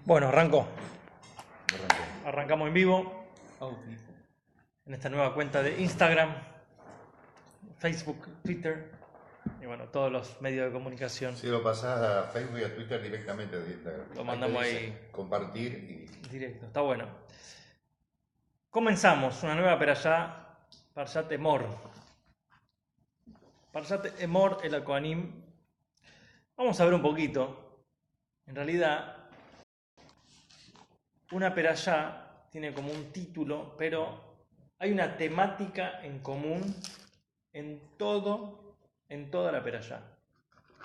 Bueno, arrancó. Arranqué. Arrancamos en vivo en esta nueva cuenta de Instagram, Facebook, Twitter y bueno, todos los medios de comunicación. Si lo pasás a Facebook y a Twitter directamente de Instagram. Lo mandamos te dice ahí. Compartir y... Directo, está bueno. Comenzamos una nueva perashá, Parshat Emor. Parshat Emor, el Kohanim. Vamos a ver un poquito. En realidad, una perashá tiene como un título, pero hay una temática en común en toda la perashá.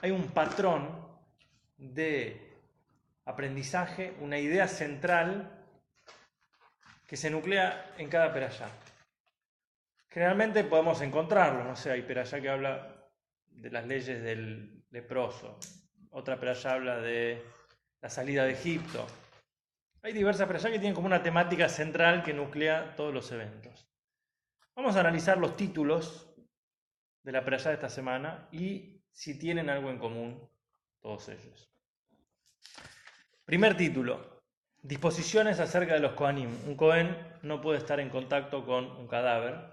Hay un patrón de aprendizaje, una idea central que se nuclea en cada perashá. Generalmente podemos encontrarlo, no sé, hay perashá que habla de las leyes del leproso, otra perashá habla de la salida de Egipto. Hay diversas perashá que tienen como una temática central que nuclea todos los eventos. Vamos a analizar los títulos de la perashá de esta semana y si tienen algo en común todos ellos. Primer título: disposiciones acerca de los Kohanim. Un Kohen no puede estar en contacto con un cadáver.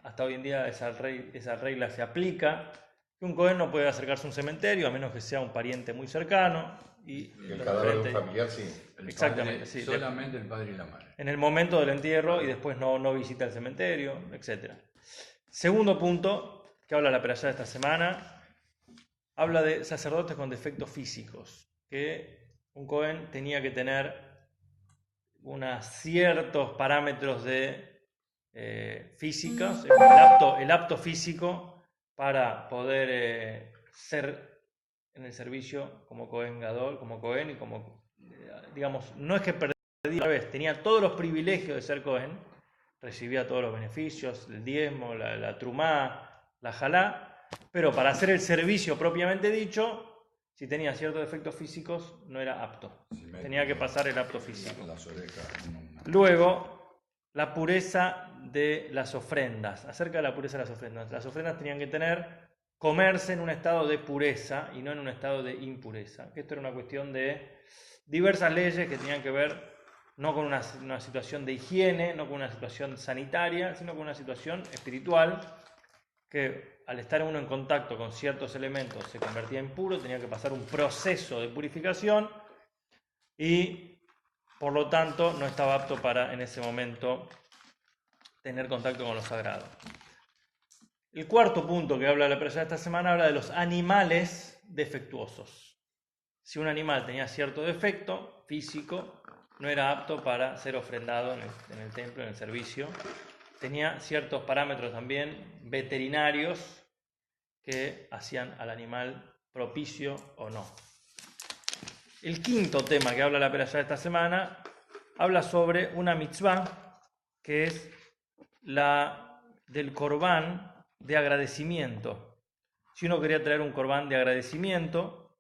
Hasta hoy en día esa regla se aplica. Que un Kohen no puede acercarse a un cementerio a menos que sea un pariente muy cercano. Y el cadáver de un familiar, sí. Exactamente, sí. Solamente el padre y la madre. En el momento del entierro y después no visita el cementerio, etc. Segundo punto que habla la perashá de esta semana, habla de sacerdotes con defectos físicos, que un Kohen tenía que tener unos ciertos parámetros de físicos, el apto físico para poder ser en el servicio como Kohen Gadol, como Kohen y como, digamos, no es que perdía una vez, tenía todos los privilegios de ser Kohen, recibía todos los beneficios, el diezmo, la trumá, la jalá, pero para hacer el servicio propiamente dicho, si tenía ciertos defectos físicos, no era apto. Tenía que pasar el apto físico. Las orejas. Luego, la pureza de las ofrendas. Acerca de la pureza de las ofrendas tenían que comerse en un estado de pureza y no en un estado de impureza. Esto era una cuestión de diversas leyes que tenían que ver no con una situación de higiene, no con una situación sanitaria, sino con una situación espiritual que al estar uno en contacto con ciertos elementos se convertía en puro, tenía que pasar un proceso de purificación y por lo tanto no estaba apto para en ese momento tener contacto con lo sagrado. El cuarto punto que habla la perashá de esta semana habla de los animales defectuosos. Si un animal tenía cierto defecto físico, no era apto para ser ofrendado en el templo, en el servicio. Tenía ciertos parámetros también veterinarios que hacían al animal propicio o no. El quinto tema que habla la perashá de esta semana habla sobre una mitzvah que es la del corbán de agradecimiento. Si uno quería traer un corbán de agradecimiento,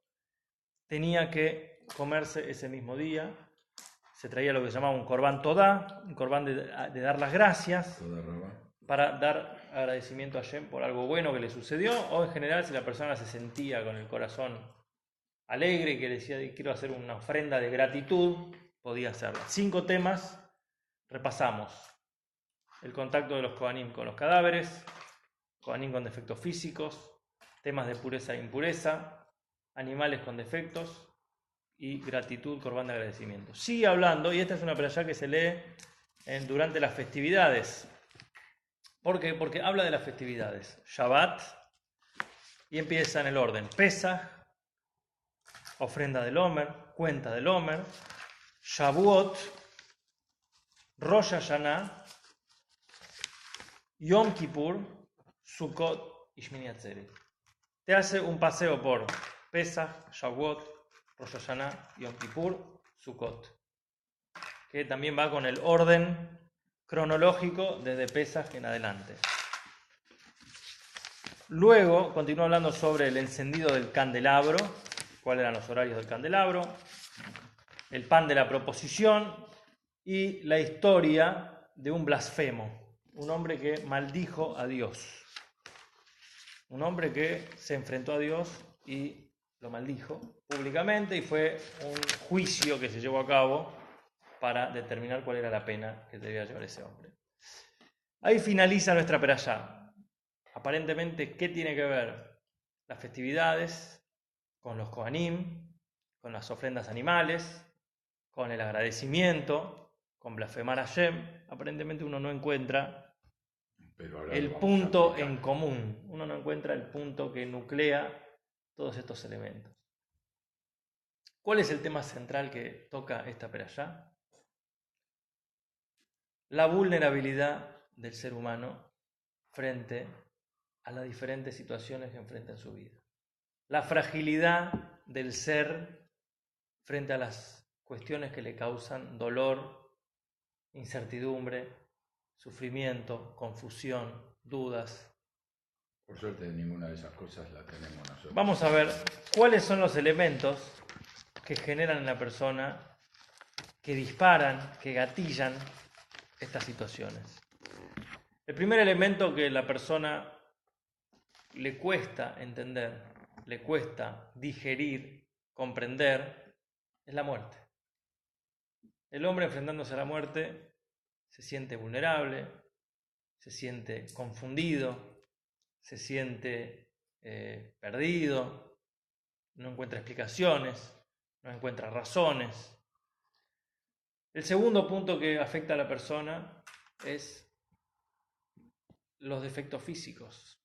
tenía que comerse ese mismo día. Se traía lo que se llamaba un corbán todá, un corbán de dar las gracias, para dar agradecimiento a Hashem por algo bueno que le sucedió, o en general si la persona se sentía con el corazón alegre y que decía quiero hacer una ofrenda de gratitud, podía hacerlo. 5 temas, repasamos: el contacto de los Kohanim con los cadáveres, Kohanim con defectos físicos, temas de pureza e impureza, animales con defectos y gratitud, corbán de agradecimiento. Sigue hablando, y esta es una perashá que se lee durante las festividades. ¿Por qué? Porque habla de las festividades. Shabbat, y empieza en el orden: Pesaj, ofrenda del Omer, cuenta del Omer; Shavuot, Rosh Hashanah, Yom Kippur, Sukkot y Shmini Atzeret. Te hace un paseo por Pesaj, Shavuot, Rosh Hashanah, Yom Kippur, Sukkot, que también va con el orden cronológico desde Pesaj en adelante. Luego continúa hablando sobre el encendido del candelabro, cuáles eran los horarios del candelabro, el pan de la proposición y la historia de un blasfemo, un hombre que maldijo a Dios, un hombre que se enfrentó a Dios y lo maldijo públicamente y fue un juicio que se llevó a cabo para determinar cuál era la pena que debía llevar ese hombre. Ahí finaliza nuestra perashá. Aparentemente, ¿qué tiene que ver las festividades con los Kohanim, con las ofrendas animales, con el agradecimiento, con blasfemar a Hashem? Aparentemente uno no encuentra el punto en común, uno no encuentra el punto que nuclea todos estos elementos. ¿Cuál es el tema central que toca esta perashá? La vulnerabilidad del ser humano frente a las diferentes situaciones que enfrenta en su vida. La fragilidad del ser frente a las cuestiones que le causan dolor, incertidumbre, sufrimiento, confusión, dudas. Por suerte ninguna de esas cosas la tenemos nosotros. Vamos a ver cuáles son los elementos que generan en la persona, que disparan, que gatillan estas situaciones. El primer elemento que la persona le cuesta entender, le cuesta digerir, comprender, es la muerte. El hombre enfrentándose a la muerte se siente vulnerable, se siente confundido, se siente perdido, no encuentra explicaciones, no encuentra razones. El segundo punto que afecta a la persona es los defectos físicos.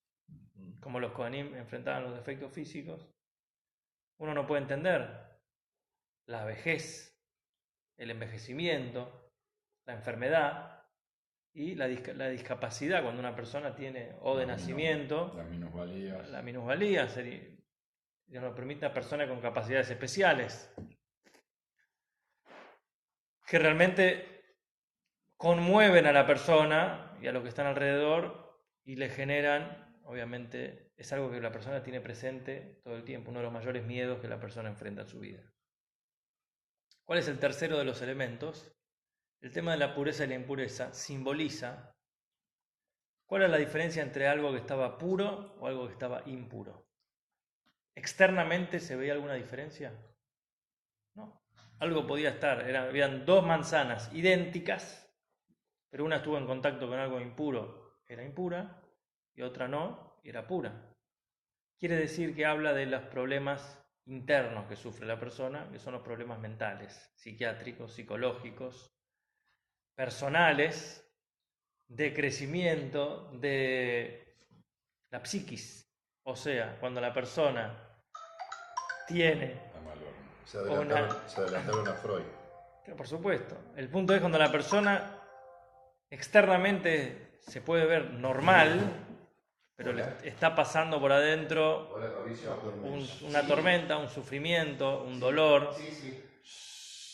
Como los Kohanim enfrentaban los defectos físicos, uno no puede entender la vejez, el envejecimiento, la enfermedad y la discapacidad cuando una persona tiene o de nacimiento, la minusvalía, Dios nos permite a personas con capacidades especiales que realmente conmueven a la persona y a los que están alrededor y le generan, obviamente, es algo que la persona tiene presente todo el tiempo, uno de los mayores miedos que la persona enfrenta en su vida. ¿Cuál es el tercero de los elementos? El tema de la pureza y la impureza simboliza cuál es la diferencia entre algo que estaba puro o algo que estaba impuro. ¿Externamente se veía alguna diferencia? No. Algo podía estar, habían dos manzanas idénticas, pero una estuvo en contacto con algo impuro, era impura, y otra no, y era pura. Quiere decir que habla de los problemas internos que sufre la persona, que son los problemas mentales, psiquiátricos, psicológicos, personales, de crecimiento, de la psiquis. O sea, cuando la persona tiene... Se adelantaron a Freud. Por supuesto. El punto es cuando la persona externamente se puede ver normal, pero le está pasando por adentro una tormenta, un sufrimiento, un dolor,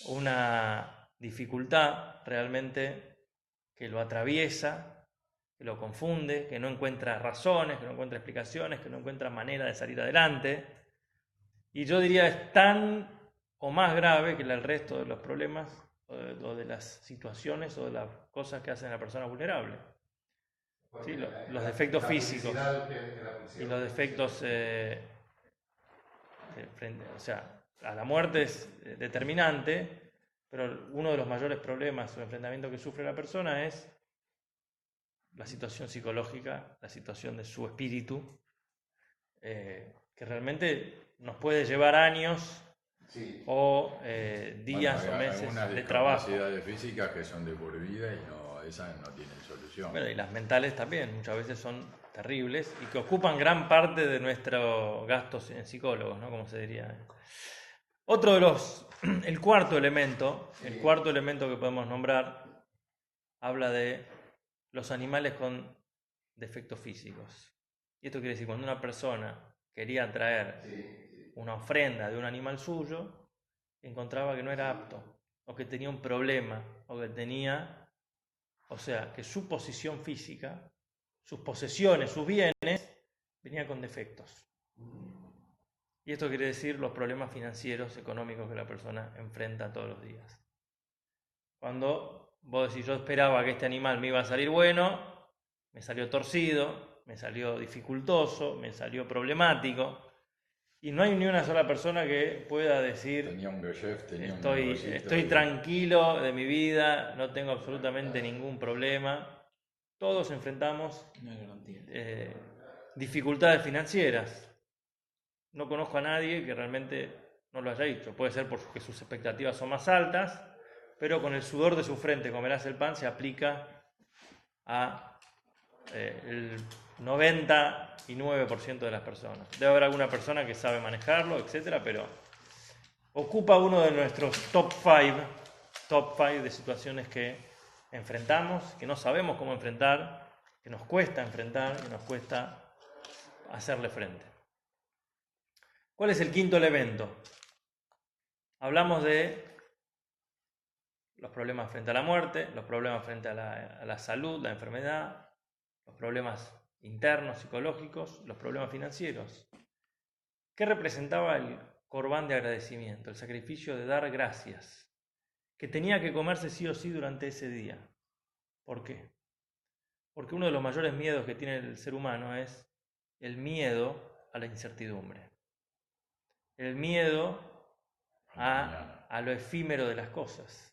una dificultad realmente que lo atraviesa, que lo confunde, que no encuentra razones, que no encuentra explicaciones, que no encuentra manera de salir adelante. Y yo diría es tan o más grave que el resto de los problemas o de las situaciones o de las cosas que hacen a la persona vulnerable. ¿Sí? Los defectos físicos y los defectos o sea, a la muerte es determinante, pero uno de los mayores problemas o enfrentamientos que sufre la persona es la situación psicológica, la situación de su espíritu, que realmente nos puede llevar años o días o meses de trabajo. Hay discapacidades físicas que son de por vida y esas no tienen solución. Bueno, y las mentales también, muchas veces son terribles y que ocupan gran parte de nuestros gastos en psicólogos, ¿no? Como se diría. Otro de el cuarto elemento que podemos nombrar, habla de los animales con defectos físicos. Y esto quiere decir, cuando una persona quería traer una ofrenda de un animal suyo, encontraba que no era apto, o que tenía un problema, o sea, que su posición física, sus posesiones, sus bienes, venía con defectos. Y esto quiere decir los problemas financieros, económicos que la persona enfrenta todos los días. Cuando vos decís, yo esperaba que este animal me iba a salir bueno, me salió torcido, me salió dificultoso, me salió problemático. Y no hay ni una sola persona que pueda decir, Tenía un geschäft, tenía un estoy negocito. tranquilo de mi vida, no tengo absolutamente ningún problema. Todos enfrentamos dificultades financieras. No conozco a nadie que realmente no lo haya hecho. Puede ser porque sus expectativas son más altas, pero con el sudor de su frente comerás el pan se aplica a el 99% de las personas. Debe haber alguna persona que sabe manejarlo, etcétera, pero ocupa uno de nuestros top 5 de situaciones que enfrentamos, que no sabemos cómo enfrentar, que nos cuesta enfrentar, que nos cuesta hacerle frente. ¿Cuál es el quinto elemento? Hablamos de los problemas frente a la muerte, los problemas frente a la salud, la enfermedad, los problemas internos, psicológicos, los problemas financieros. ¿Qué representaba el corbán de agradecimiento, el sacrificio de dar gracias, que tenía que comerse sí o sí durante ese día? ¿Por qué? Porque uno de los mayores miedos que tiene el ser humano es el miedo a la incertidumbre, el miedo a lo efímero de las cosas.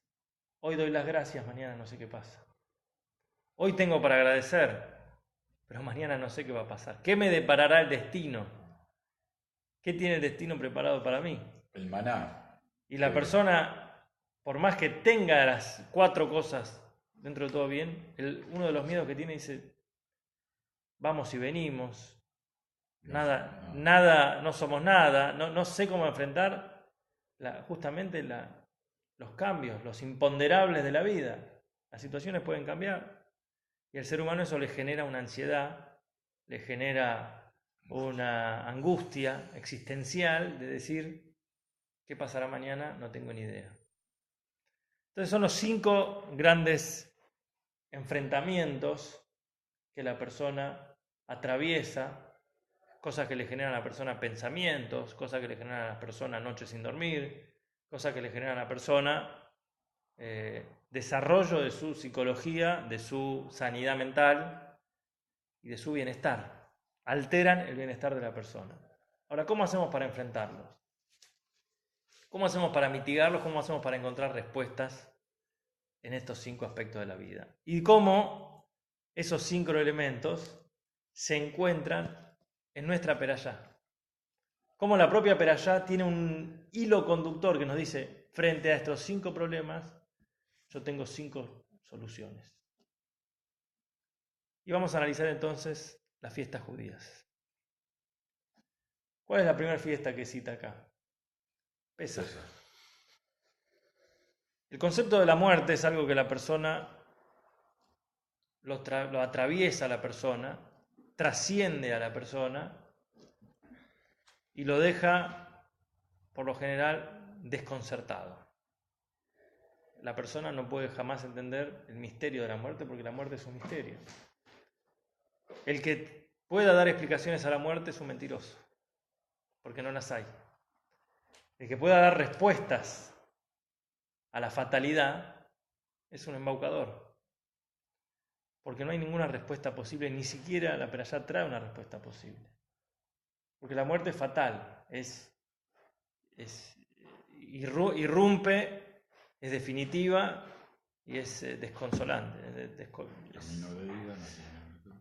Hoy doy las gracias, mañana no sé qué pasa. Hoy tengo para agradecer, pero mañana no sé qué va a pasar. ¿Qué me deparará el destino? ¿Qué tiene el destino preparado para mí? El maná. Y la persona, por más que tenga las 4 cosas dentro de todo bien, uno de los miedos que tiene dice, vamos y venimos, nada, no somos nada, no sé cómo enfrentar justamente los cambios, los imponderables de la vida. Las situaciones pueden cambiar y al ser humano eso le genera una ansiedad, le genera una angustia existencial de decir, ¿qué pasará mañana? No tengo ni idea. Entonces son los 5 grandes enfrentamientos que la persona atraviesa, cosas que le generan a la persona pensamientos, cosas que le generan a la persona noches sin dormir, cosas que le generan a la persona desarrollo de su psicología, de su sanidad mental y de su bienestar. Alteran el bienestar de la persona. Ahora, ¿cómo hacemos para enfrentarlos? ¿Cómo hacemos para mitigarlos? ¿Cómo hacemos para encontrar respuestas en estos 5 aspectos de la vida? Y cómo esos 5 elementos se encuentran en nuestra Perashá. Cómo la propia Perashá tiene un hilo conductor que nos dice, frente a estos 5 problemas, yo tengo 5 soluciones. Y vamos a analizar entonces las fiestas judías. ¿Cuál es la primera fiesta que cita acá? Pesaj. El concepto de la muerte es algo que la persona lo atraviesa a la persona, trasciende a la persona y lo deja, por lo general, desconcertado. La persona no puede jamás entender el misterio de la muerte porque la muerte es un misterio. El que pueda dar explicaciones a la muerte es un mentiroso, porque no las hay. El que pueda dar respuestas a la fatalidad es un embaucador, porque no hay ninguna respuesta posible, ni siquiera la Perashá trae una respuesta posible. Porque la muerte es fatal, irrumpe, es definitiva y es desconsolante.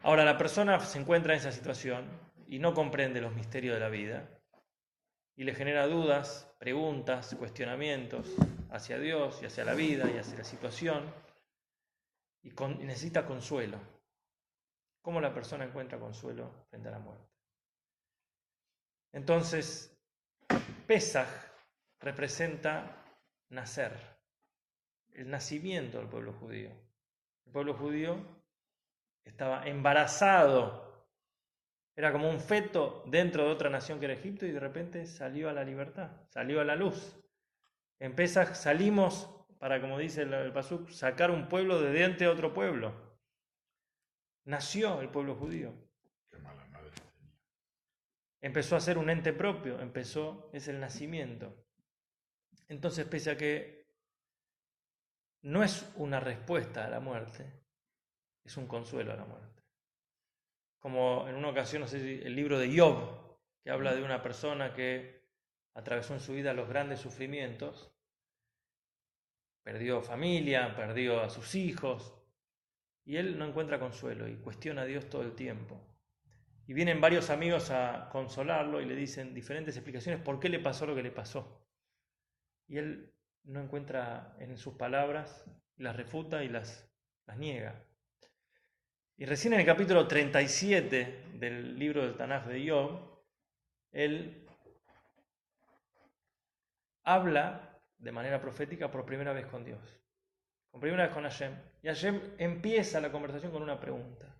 Ahora, la persona se encuentra en esa situación y no comprende los misterios de la vida y le genera dudas, preguntas, cuestionamientos hacia Dios y hacia la vida y hacia la situación y necesita consuelo. ¿Cómo la persona encuentra consuelo frente a la muerte? Entonces, Pesaj representa nacer, el nacimiento del pueblo judío. El pueblo judío estaba embarazado, era como un feto dentro de otra nación que era Egipto y de repente salió a la libertad, salió a la luz. En Pesaj salimos para, como dice el Pasuk, sacar un pueblo de dentro de otro pueblo. Nació el pueblo judío. Qué mala madre tenía. Empezó a ser un ente propio, es el nacimiento. Entonces, pese a que no es una respuesta a la muerte, es un consuelo a la muerte. Como en una ocasión, no sé si el libro de Job, que habla de una persona que atravesó en su vida los grandes sufrimientos, perdió familia, perdió a sus hijos, y él no encuentra consuelo y cuestiona a Dios todo el tiempo. Y vienen varios amigos a consolarlo y le dicen diferentes explicaciones por qué le pasó lo que le pasó. Y él no encuentra en sus palabras, las refuta y las niega. Y recién en el capítulo 37 del libro del Tanaj de Job, él habla de manera profética por primera vez con Dios, por primera vez con Hashem. Y Hashem empieza la conversación con una pregunta.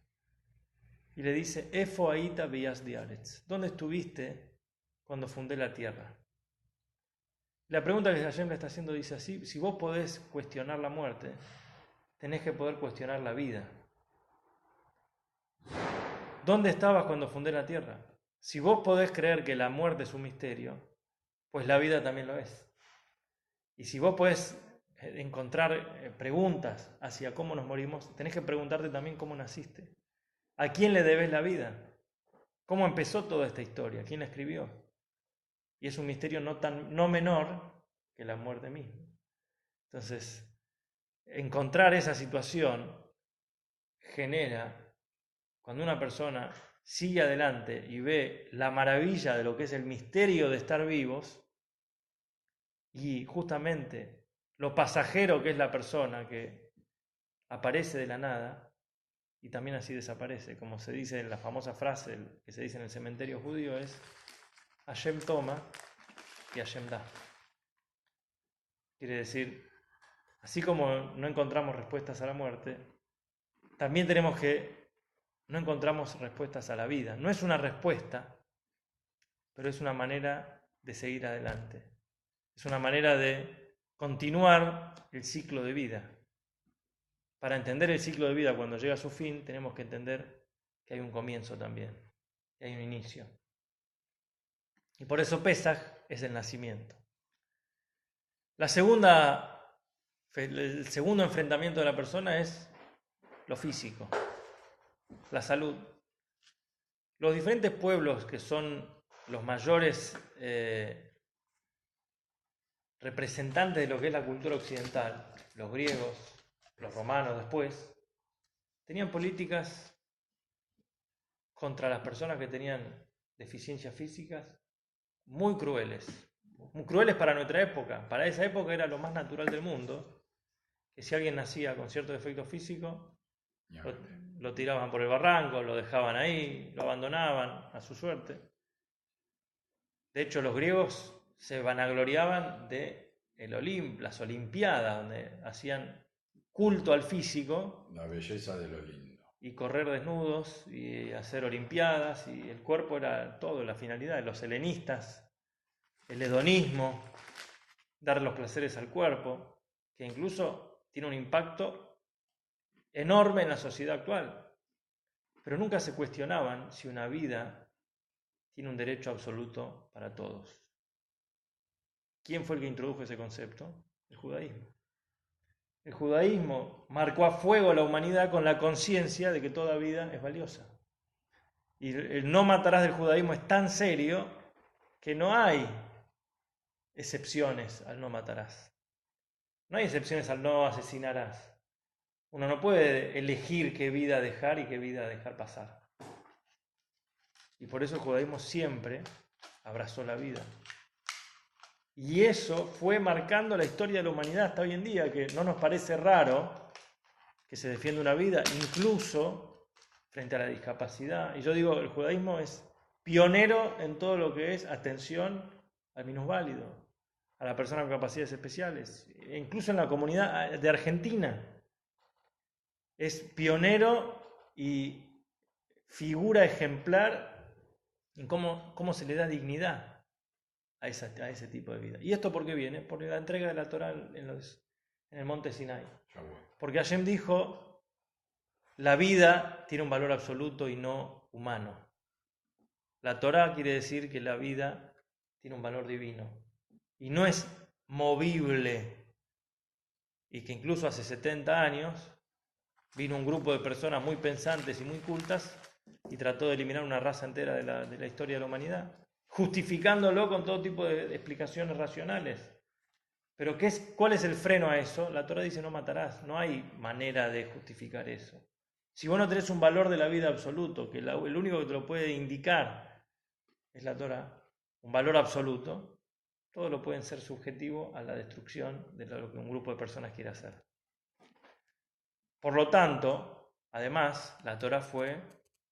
Y le dice, Efo aita beyas diaretz, ¿dónde estuviste cuando fundé la tierra? La pregunta que Hashem le está haciendo dice así, si vos podés cuestionar la muerte, tenés que poder cuestionar la vida. ¿Dónde estabas cuando fundé la tierra? Si vos podés creer que la muerte es un misterio, pues la vida también lo es. Y si vos podés encontrar preguntas hacia cómo nos morimos, tenés que preguntarte también cómo naciste. ¿A quién le debes la vida? ¿Cómo empezó toda esta historia? ¿Quién la escribió? Y es un misterio no menor que la muerte misma. Entonces, encontrar esa situación genera, cuando una persona sigue adelante y ve la maravilla de lo que es el misterio de estar vivos, y justamente lo pasajero que es la persona que aparece de la nada y también así desaparece, como se dice en la famosa frase que se dice en el cementerio judío, es Hashem toma y Hashem da. Quiere decir, así como no encontramos respuestas a la muerte, también no encontramos respuestas a la vida. No es una respuesta, pero es una manera de seguir adelante. Es una manera de continuar el ciclo de vida. Para entender el ciclo de vida cuando llega a su fin, tenemos que entender que hay un comienzo también, que hay un inicio. Y por eso Pesaj es el nacimiento. El segundo enfrentamiento de la persona es lo físico, la salud. Los diferentes pueblos que son los mayores representantes de lo que es la cultura occidental, los griegos, los romanos después, tenían políticas contra las personas que tenían deficiencias físicas muy crueles para nuestra época. Para esa época era lo más natural del mundo, que si alguien nacía con cierto defecto físico, lo tiraban por el barranco, lo dejaban ahí, lo abandonaban a su suerte. De hecho, los griegos se vanagloriaban de las Olimpiadas, donde hacían culto al físico. La belleza de lo lindo. Y correr desnudos y hacer Olimpiadas, y el cuerpo era todo, la finalidad de los helenistas, el hedonismo, dar los placeres al cuerpo, que incluso tiene un impacto enorme en la sociedad actual. Pero nunca se cuestionaban si una vida tiene un derecho absoluto para todos. ¿Quién fue el que introdujo ese concepto? El judaísmo. El judaísmo marcó a fuego a la humanidad con la conciencia de que toda vida es valiosa. Y el no matarás del judaísmo es tan serio que no hay excepciones al no matarás. No hay excepciones al no asesinarás. Uno no puede elegir qué vida dejar y qué vida dejar pasar. Y por eso el judaísmo siempre abrazó la vida. Y eso fue marcando la historia de la humanidad hasta hoy en día, que no nos parece raro que se defienda una vida, incluso frente a la discapacidad. Y yo digo, el judaísmo es pionero en todo lo que es atención al minusválido, a la persona con capacidades especiales, e incluso en la comunidad de Argentina. Es pionero y figura ejemplar en cómo se le da dignidad a ese tipo de vida. ¿Y esto por qué viene? Por la entrega de la Torá en el monte Sinai. Porque Hashem dijo, la vida tiene un valor absoluto y no humano. La Torá quiere decir que la vida tiene un valor divino y no es movible. Y que incluso hace 70 años vino un grupo de personas muy pensantes y muy cultas y trató de eliminar una raza entera de la historia de la humanidad. justificándolo con todo tipo de explicaciones racionales. Pero ¿cuál es el freno a eso? La Torá dice no matarás. No hay manera de justificar eso. Si vos no tenés un valor de la vida absoluto, que el único que te lo puede indicar es la Torá, un valor absoluto, todo lo pueden ser subjetivo a la destrucción de lo que un grupo de personas quiere hacer. Por lo tanto, además, la Torá fue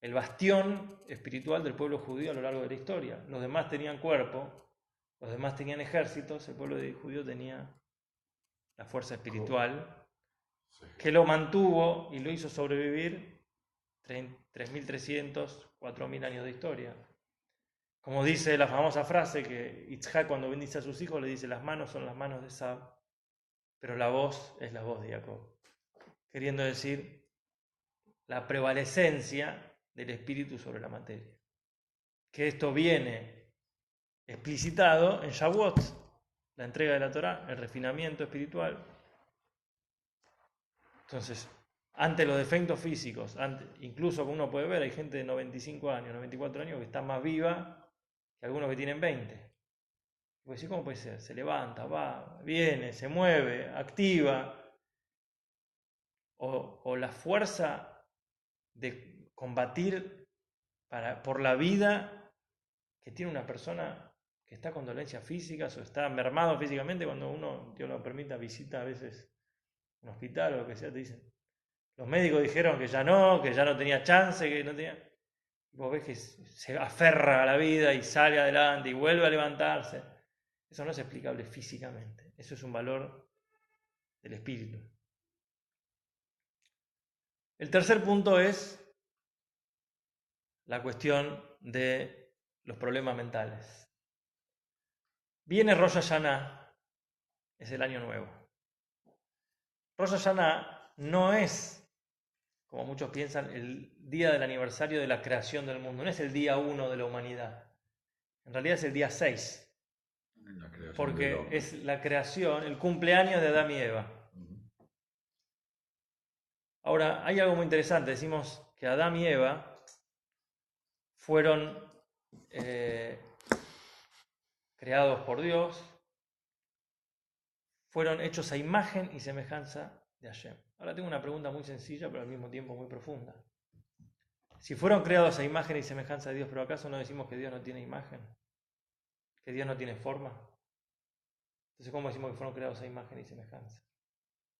el bastión espiritual del pueblo judío a lo largo de la historia. Los demás tenían cuerpo, los demás tenían ejércitos, el pueblo judío tenía la fuerza espiritual que lo mantuvo y lo hizo sobrevivir 3.300, 4.000 años de historia. Como dice la famosa frase que Yitzhak cuando bendice a sus hijos le dice: las manos son las manos de Esab, pero la voz es la voz de Jacob. Queriendo decir la prevalecencia del espíritu sobre la materia. Que esto viene explicitado en Shavuot, la entrega de la Torá, el refinamiento espiritual. Entonces, ante los defectos físicos, incluso como uno puede ver, hay gente de 95 años, 94 años que está más viva que algunos que tienen 20. Pues sí, ¿cómo puede ser? Se levanta, va, viene, se mueve, activa. O la fuerza de combatir por la vida que tiene una persona que está con dolencias físicas o está mermado físicamente. Cuando uno, Dios lo permita, visita a veces un hospital o lo que sea, te dicen, los médicos dijeron que ya no tenía chance, que no tenía... Vos ves que se aferra a la vida y sale adelante y vuelve a levantarse. Eso no es explicable físicamente, eso es un valor del espíritu. El tercer punto es la cuestión de los problemas mentales. Viene Rosh Hashanah, es el año nuevo. Rosh Hashanah no es, como muchos piensan, el día del aniversario de la creación del mundo, no es el día 1 de la humanidad. En realidad es el día 6, porque es la creación, el cumpleaños de Adán y Eva. Ahora, hay algo muy interesante. Decimos que Adán y Eva fueron creados por Dios, fueron hechos a imagen y semejanza de Hashem. Ahora tengo una pregunta muy sencilla, pero al mismo tiempo muy profunda. Si fueron creados a imagen y semejanza de Dios, ¿pero acaso no decimos que Dios no tiene imagen? ¿Que Dios no tiene forma? Entonces, ¿cómo decimos que fueron creados a imagen y semejanza?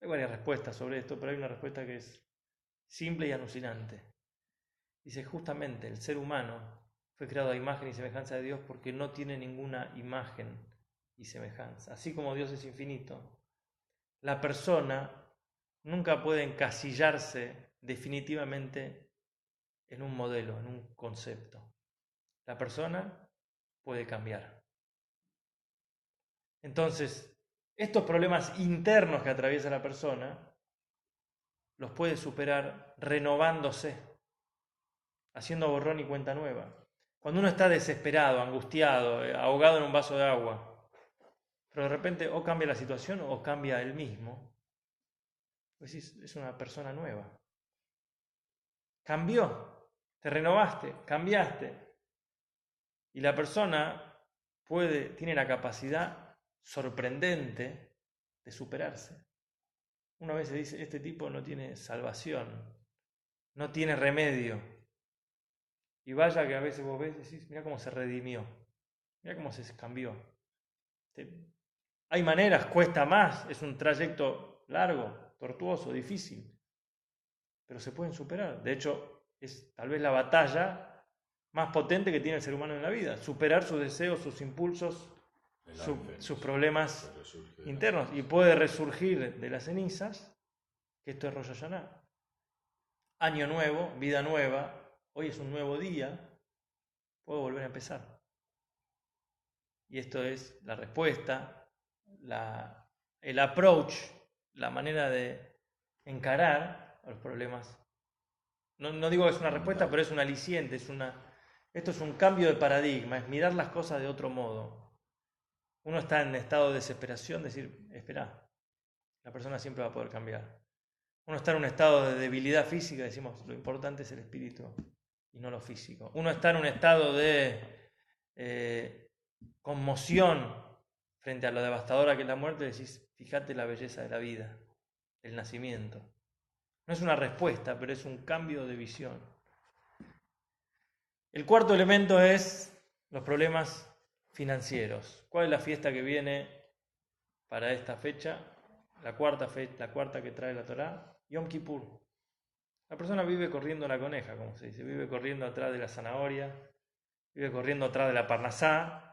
Hay varias respuestas sobre esto, pero hay una respuesta que es simple y alucinante. Dice, justamente el ser humano fue creado a imagen y semejanza de Dios porque no tiene ninguna imagen y semejanza. Así como Dios es infinito, la persona nunca puede encasillarse definitivamente en un modelo, en un concepto. La persona puede cambiar. Entonces, estos problemas internos que atraviesa la persona los puede superar renovándose, haciendo borrón y cuenta nueva. Cuando uno está desesperado, angustiado, ahogado en un vaso de agua, pero de repente o cambia la situación o cambia él mismo, pues es una persona nueva. Cambió, te renovaste, cambiaste. Y la persona tiene la capacidad sorprendente de superarse. Una vez se dice, este tipo no tiene salvación, no tiene remedio. Y vaya que a veces vos ves y decís, mirá cómo se redimió, mirá cómo se cambió. Hay maneras, cuesta más, es un trayecto largo, tortuoso, difícil, pero se pueden superar. De hecho, es tal vez la batalla más potente que tiene el ser humano en la vida, superar sus deseos, sus impulsos, sus problemas internos, y puede resurgir de las cenizas, que esto es Rosh Hashanah. Año nuevo, vida nueva, hoy es un nuevo día, puedo volver a empezar. Y esto es la respuesta, el approach, la manera de encarar a los problemas. No digo que es una respuesta, pero es un aliciente, esto es un cambio de paradigma, es mirar las cosas de otro modo. Uno está en estado de desesperación, decir, espera, la persona siempre va a poder cambiar. Uno está en un estado de debilidad física, decimos, lo importante es el espíritu y no lo físico. Uno está en un estado de conmoción frente a lo devastadora que es la muerte, decís, fíjate la belleza de la vida, el nacimiento. No es una respuesta, pero es un cambio de visión. El cuarto elemento es los problemas financieros. ¿Cuál es la fiesta que viene para esta fecha? La cuarta que trae la Torá, Yom Kippur. La persona vive corriendo la coneja, como se dice, vive corriendo atrás de la zanahoria, vive corriendo atrás de la parnasá.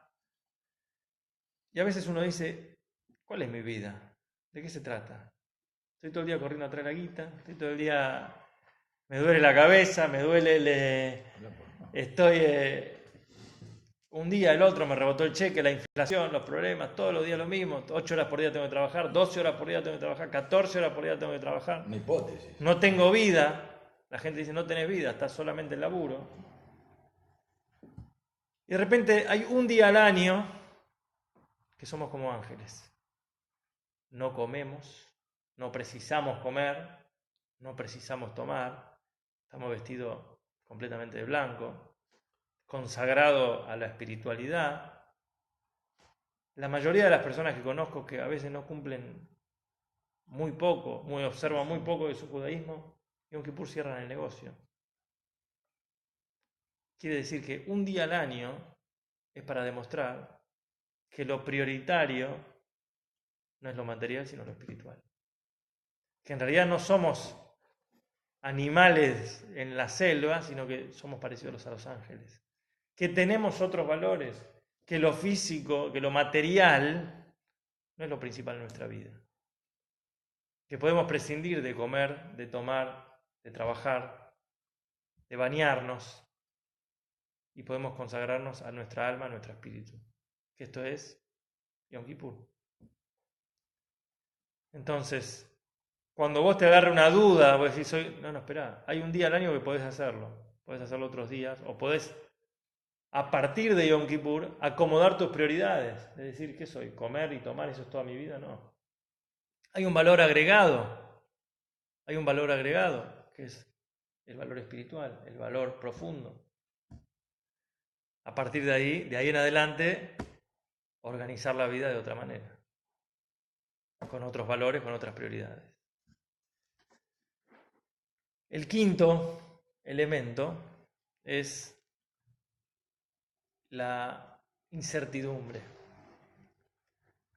Y a veces uno dice, ¿cuál es mi vida? ¿De qué se trata? Estoy todo el día corriendo atrás de la guita, estoy todo el día, me duele la cabeza, me duele, estoy, un día, el otro, me rebotó el cheque, la inflación, los problemas, todos los días lo mismo, 8 horas por día tengo que trabajar, 12 horas por día tengo que trabajar, 14 horas por día tengo que trabajar. Una hipótesis. No tengo vida, la gente dice, no tenés vida, estás solamente en laburo. Y de repente hay un día al año que somos como ángeles. No comemos, no precisamos comer, no precisamos tomar, estamos vestidos completamente de blanco, consagrado a la espiritualidad. La mayoría de las personas que conozco que a veces no cumplen muy poco, observan muy poco de su judaísmo, Yom Kippur cierran el negocio. Quiere decir que un día al año es para demostrar que lo prioritario no es lo material, sino lo espiritual. Que en realidad no somos animales en la selva, sino que somos parecidos a los ángeles. Que tenemos otros valores, que lo físico, que lo material no es lo principal en nuestra vida. Que podemos prescindir de comer, de tomar, de trabajar, de bañarnos y podemos consagrarnos a nuestra alma, a nuestro espíritu. Que esto es Yom Kippur. Entonces, cuando vos te agarre una duda, vos decís, no, espera, hay un día al año que podés hacerlo otros días, o podés, a partir de Yom Kippur, acomodar tus prioridades. Es decir, ¿qué soy? ¿Comer y tomar, eso es toda mi vida? No. Hay un valor agregado, que es el valor espiritual, el valor profundo. A partir de ahí en adelante, organizar la vida de otra manera, con otros valores, con otras prioridades. El quinto elemento es la incertidumbre.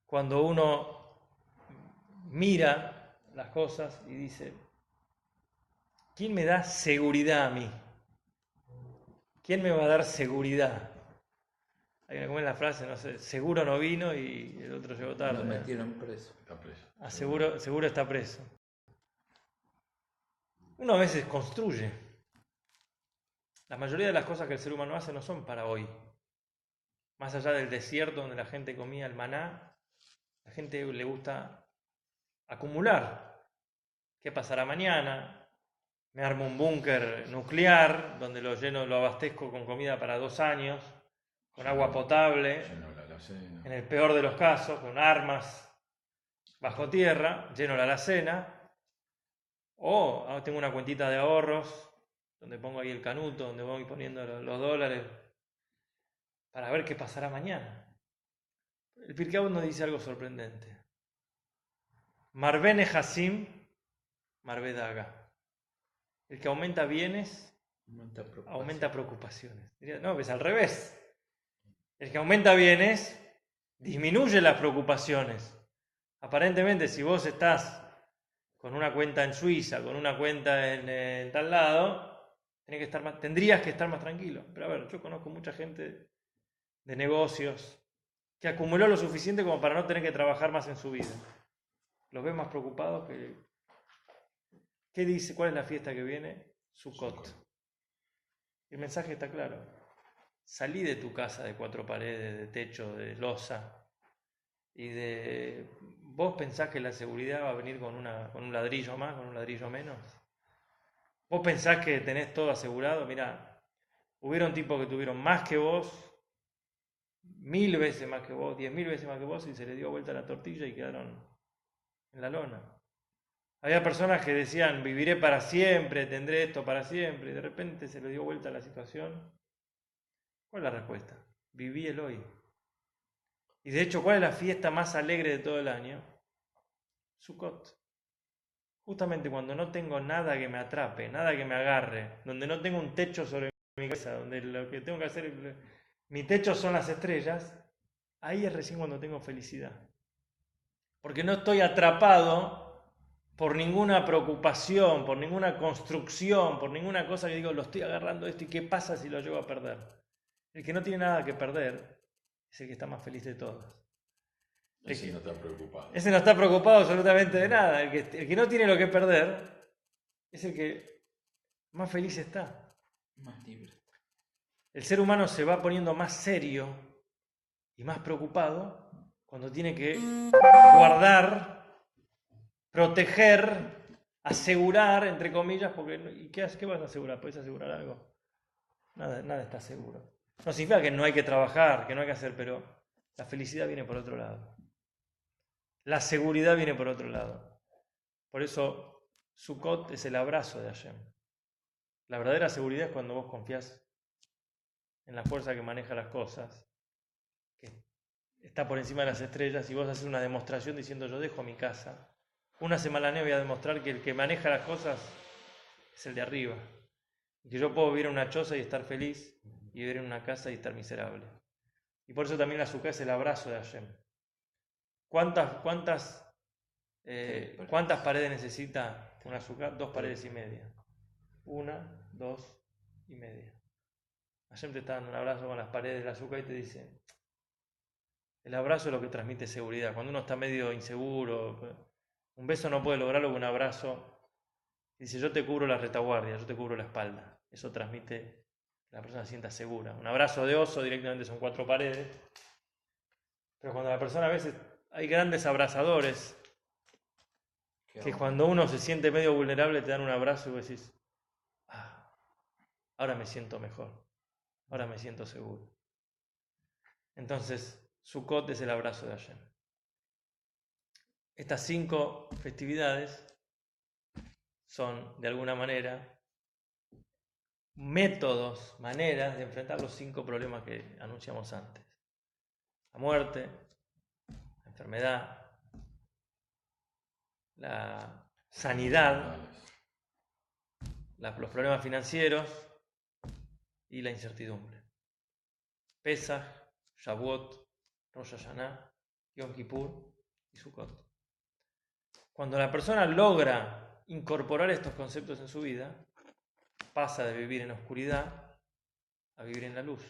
Cuando uno mira las cosas y dice, ¿quién me da seguridad a mí? ¿Quién me va a dar seguridad? Hay que comer la frase, no sé, seguro no vino y el otro llegó tarde. Lo metieron preso. Está preso. Seguro está preso. Uno a veces construye. La mayoría de las cosas que el ser humano hace no son para hoy. Más allá del desierto donde la gente comía el maná, la gente le gusta acumular. ¿Qué pasará mañana? Me armo un búnker nuclear donde lo abastezco con comida para 2 años, con agua potable, en el peor de los casos, con armas bajo tierra, lleno la alacena. O tengo una cuentita de ahorros, donde pongo ahí el canuto, donde voy poniendo los dólares, para ver qué pasará mañana. El Pirkei Avot nos dice algo sorprendente. Marbe Nehasim, Marbe Daga. El que aumenta bienes, aumenta preocupaciones. No, pues al revés. El que aumenta bienes, disminuye las preocupaciones. Aparentemente, si vos estás con una cuenta en Suiza, con una cuenta en tal lado, tendrías que estar más tranquilo. Pero a ver, yo conozco mucha gente de negocios que acumuló lo suficiente como para no tener que trabajar más en su vida. Los ves más preocupados que... ¿Qué dice? ¿Cuál es la fiesta que viene? Sukkot. El mensaje está claro. Salí de tu casa de 4 paredes, de techo, de losa, y de... ¿Vos pensás que la seguridad va a venir con un ladrillo más, con un ladrillo menos? ¿Vos pensás que tenés todo asegurado? Mirá, hubieron tipos que tuvieron más que vos, 1000 veces más que vos, 10.000 veces más que vos, y se les dio vuelta la tortilla y quedaron en la lona. Había personas que decían, viviré para siempre, tendré esto para siempre, y de repente se les dio vuelta la situación. ¿Cuál es la respuesta? viví el hoy. Y de hecho, ¿cuál es la fiesta más alegre de todo el año? Sukkot. Justamente cuando no tengo nada que me atrape, nada que me agarre, donde no tengo un techo sobre mi cabeza, donde lo que tengo que hacer, mi techo son las estrellas, ahí es recién cuando tengo felicidad. Porque no estoy atrapado por ninguna preocupación, por ninguna construcción, por ninguna cosa que digo, lo estoy agarrando esto y qué pasa si lo llevo a perder. El que no tiene nada que perder es el que está más feliz de todos. Ese no está preocupado. Ese no está preocupado absolutamente de nada. El que no tiene lo que perder es el que más feliz está. Más libre. El ser humano se va poniendo más serio y más preocupado cuando tiene que guardar, proteger, asegurar, entre comillas, porque ¿y qué vas a asegurar? ¿Puedes asegurar algo? Nada está seguro. No significa que no hay que trabajar, que no hay que hacer, pero la felicidad viene por otro lado. La seguridad viene por otro lado. Por eso Sukkot es el abrazo de Hashem. La verdadera seguridad es cuando vos confías en la fuerza que maneja las cosas, que está por encima de las estrellas, y vos haces una demostración diciendo yo dejo mi casa. Una semana voy a demostrar que el que maneja las cosas es el de arriba. Y que yo puedo vivir en una choza y estar feliz, y vivir en una casa y estar miserable. Y por eso también la Sukkah es el abrazo de Hashem. ¿Cuántas paredes necesita una Sukkah? 2 paredes y media. 1, 2 y media. Hashem te está dando un abrazo con las paredes de la Sukkah y te dice, el abrazo es lo que transmite seguridad. Cuando uno está medio inseguro, un beso no puede lograrlo con un abrazo. Dice, yo te cubro la retaguardia, yo te cubro la espalda. Eso transmite que la persona se sienta segura. Un abrazo de oso directamente son 4 paredes. Pero cuando la persona a veces, hay grandes abrazadores, que cuando uno se siente medio vulnerable te dan un abrazo y vos decís, ahora me siento mejor, ahora me siento seguro. Entonces, Sukkot es el abrazo de Hashem. Estas 5 festividades son, de alguna manera, métodos, maneras de enfrentar los 5 problemas que anunciamos antes. La muerte, la enfermedad, la sanidad, los problemas financieros y la incertidumbre. Pesaj, Shavuot, Rosh Hashanah, Yom Kippur y Sukkot. Cuando la persona logra incorporar estos conceptos en su vida, pasa de vivir en oscuridad a vivir en la luz,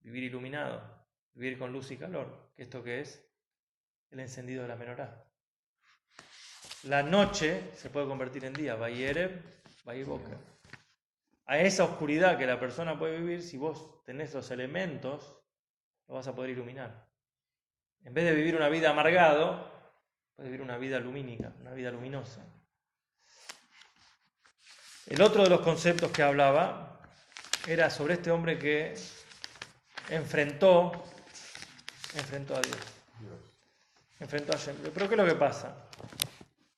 vivir iluminado, vivir con luz y calor, que esto que es el encendido de la menorá. La noche se puede convertir en día, Vayerev, Vayiboker. A esa oscuridad que la persona puede vivir, si vos tenés los elementos, lo vas a poder iluminar. En vez de vivir una vida amargado, puedes vivir una vida lumínica, una vida luminosa. El otro de los conceptos que hablaba era sobre este hombre que enfrentó a Dios. Enfrentó a Hashem. Pero ¿qué es lo que pasa?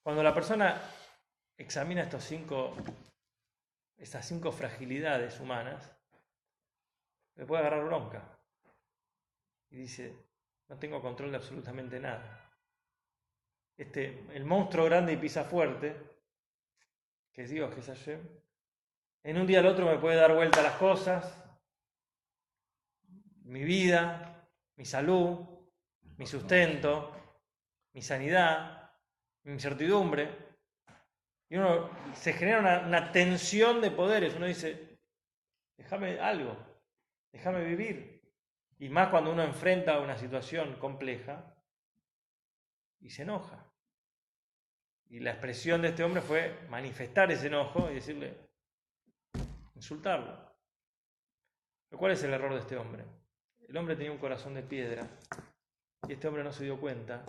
Cuando la persona examina estas 5 fragilidades humanas, le puede agarrar bronca. Y dice, no tengo control de absolutamente nada. El monstruo grande y pisa fuerte, que es Dios, que es Hashem, en un día al otro me puede dar vuelta las cosas, mi vida, mi salud, mi sustento, mi sanidad, mi incertidumbre. Y uno se genera una tensión de poderes. Uno dice, déjame algo, déjame vivir. Y más cuando uno enfrenta una situación compleja y se enoja. Y la expresión de este hombre fue manifestar ese enojo y decirle, insultarlo. Pero ¿cuál es el error de este hombre? El hombre tenía un corazón de piedra y este hombre no se dio cuenta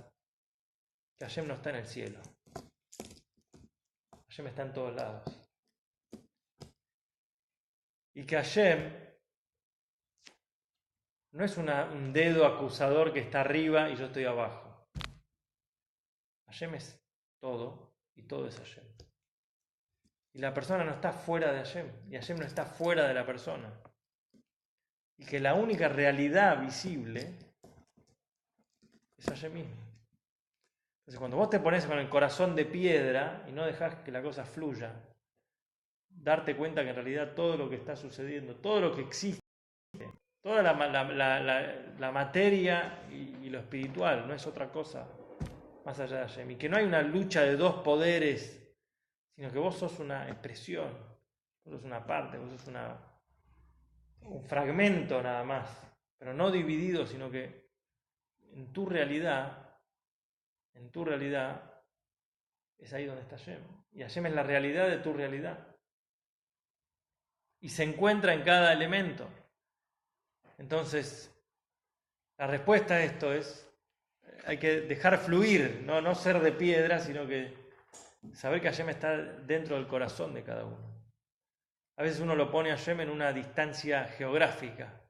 que Hashem no está en el cielo. Hashem está en todos lados. Y que Hashem no es un dedo acusador que está arriba y yo estoy abajo. Hashem es todo y todo es Hashem. Y la persona no está fuera de Hashem y Hashem no está fuera de la persona. y que la única realidad visible es Hashem mismo. Entonces, cuando vos te pones con el corazón de piedra y no dejás que la cosa fluya, darte cuenta que en realidad todo lo que está sucediendo, todo lo que existe, toda la materia y lo espiritual no es otra cosa más allá de Hashem, y que no hay una lucha de dos poderes, sino que vos sos una expresión, vos sos una parte, vos sos un fragmento nada más, pero no dividido, sino que en tu realidad es ahí donde está Hashem, y Hashem es la realidad de tu realidad, y se encuentra en cada elemento. Entonces, la respuesta a esto es, hay que dejar fluir, no ser de piedra, sino que saber que Hashem está dentro del corazón de cada uno. A veces uno lo pone a Hashem en una distancia geográfica.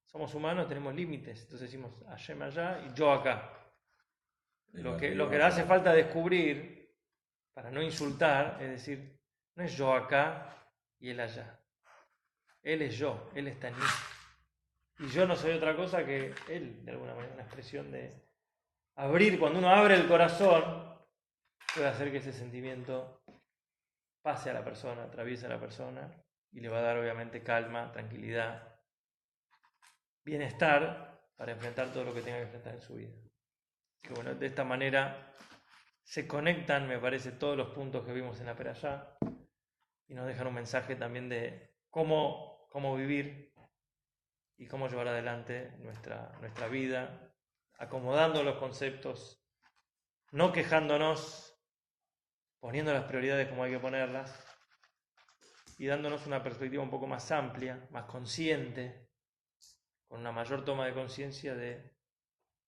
Somos humanos, tenemos límites, entonces decimos Hashem allá y yo acá. Lo que le hace falta descubrir, para no insultar, es decir, no es yo acá y él allá. Él es yo, él está en mí. Y yo no soy otra cosa que él, de alguna manera, una expresión de abrir. Cuando uno abre el corazón, puede hacer que ese sentimiento pase a la persona, atraviese a la persona y le va a dar obviamente calma, tranquilidad, bienestar para enfrentar todo lo que tenga que enfrentar en su vida. Que bueno, de esta manera se conectan, me parece, todos los puntos que vimos en la Perashá y nos dejan un mensaje también de cómo vivir y cómo llevar adelante nuestra vida, acomodando los conceptos, no quejándonos, poniendo las prioridades como hay que ponerlas y dándonos una perspectiva un poco más amplia, más consciente, con una mayor toma de conciencia de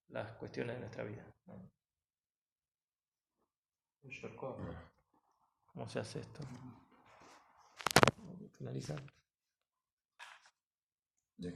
las cuestiones de nuestra vida. ¿Cómo se hace esto? Finalizar.